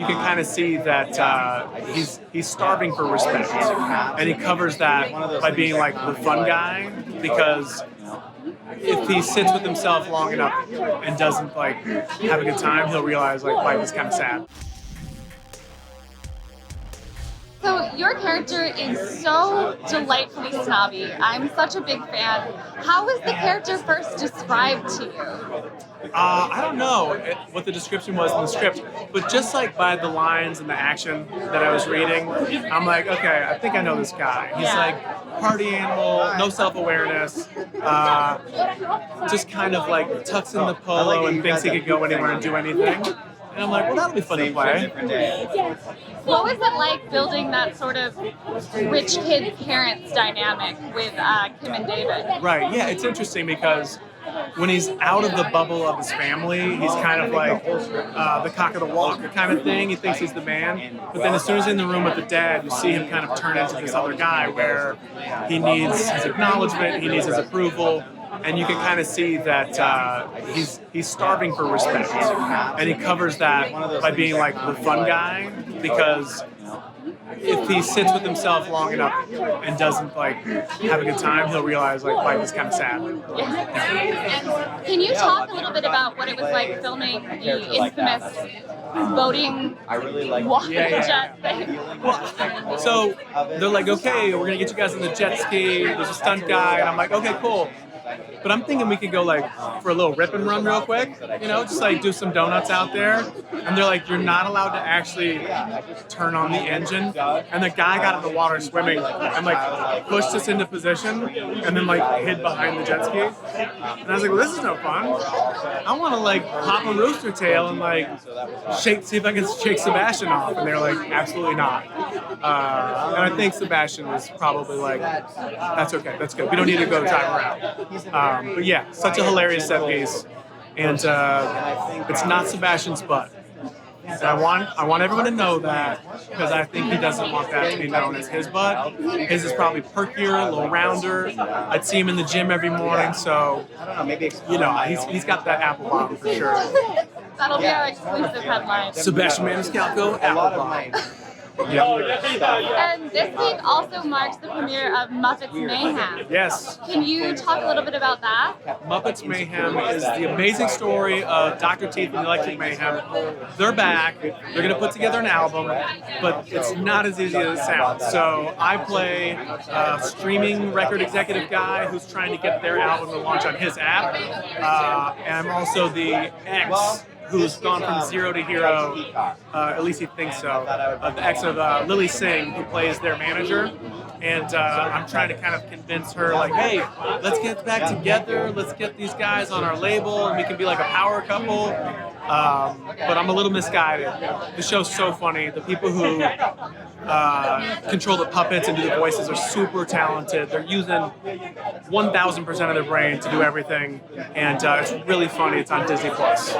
You can kind of see that he's starving for respect, and he covers that by being like the fun guy, because if he sits with himself long enough and doesn't like have a good time, he'll realize like life is kind of sad. So your character is so delightfully snobby. I'm such a big fan. How was the character first described to you? I don't know what the description was in the script, but just like by the lines and the action that I was reading, I'm like, okay, I think I know this guy. He's like party animal, no self-awareness, just kind of like tucks in the polo and thinks he could go anywhere and do anything. And I'm like, well, that'll be fun to play. What was it like building that sort of rich kid parents dynamic with Kim and David? Right, yeah, it's interesting because when he's out of the bubble of his family, he's kind of like the cock of the walk kind of thing. He thinks he's the man. But then as soon as he's in the room with the dad, you see him kind of turn into this other guy where he needs his acknowledgement, he needs his approval. And you can kind of see that he's starving for respect, and he covers that by being like the fun guy, because if he sits with himself long enough and doesn't like have a good time, he'll realize like life is kind of sad. Yeah. Can you talk a little bit about what it was like filming the infamous voting walking jet thing? Well, so they're like, okay, we're gonna get you guys on the jet ski. There's a stunt guy, and I'm like, okay, cool. But I'm thinking we could go like for a little rip and run real quick, you know, just like do some donuts out there. And they're like, you're not allowed to actually turn on the engine. And the guy got in the water swimming and like pushed us into position and then like hid behind the jet ski. And I was like, well, this is no fun. I want to like pop a rooster tail and like see if I can shake Sebastian off. And they're like, absolutely not. And I think Sebastian was probably like, that's okay, that's good. We don't need to go drive around. But yeah, such a hilarious set piece, and it's not Sebastian's butt. And I want everyone to know that, because I think he doesn't want that to be known as his butt. His is probably perkier, a little rounder. I'd see him in the gym every morning, so you know he's got that apple bottom for sure. That'll be our exclusive headline. Sebastian Maniscalco, apple bottom. Yep. And this week also marks the premiere of Muppets Mayhem. Yes. Can you talk a little bit about that? Muppets Mayhem is the amazing story of Dr. Teeth and the Electric Mayhem. They're back. They're going to put together an album, but it's not as easy as it sounds. So I play a streaming record executive guy who's trying to get their album to launch on his app. And I'm also the ex who's gone from zero to hero, at least he thinks so, the ex of Lily Singh, who plays their manager. And I'm trying to kind of convince her, like, hey, let's get back together, let's get these guys on our label, and we can be like a power couple. But I'm a little misguided. The show's so funny. The people who control the puppets and do the voices are super talented. They're using 1,000% of their brain to do everything, and it's really funny. It's on Disney Plus.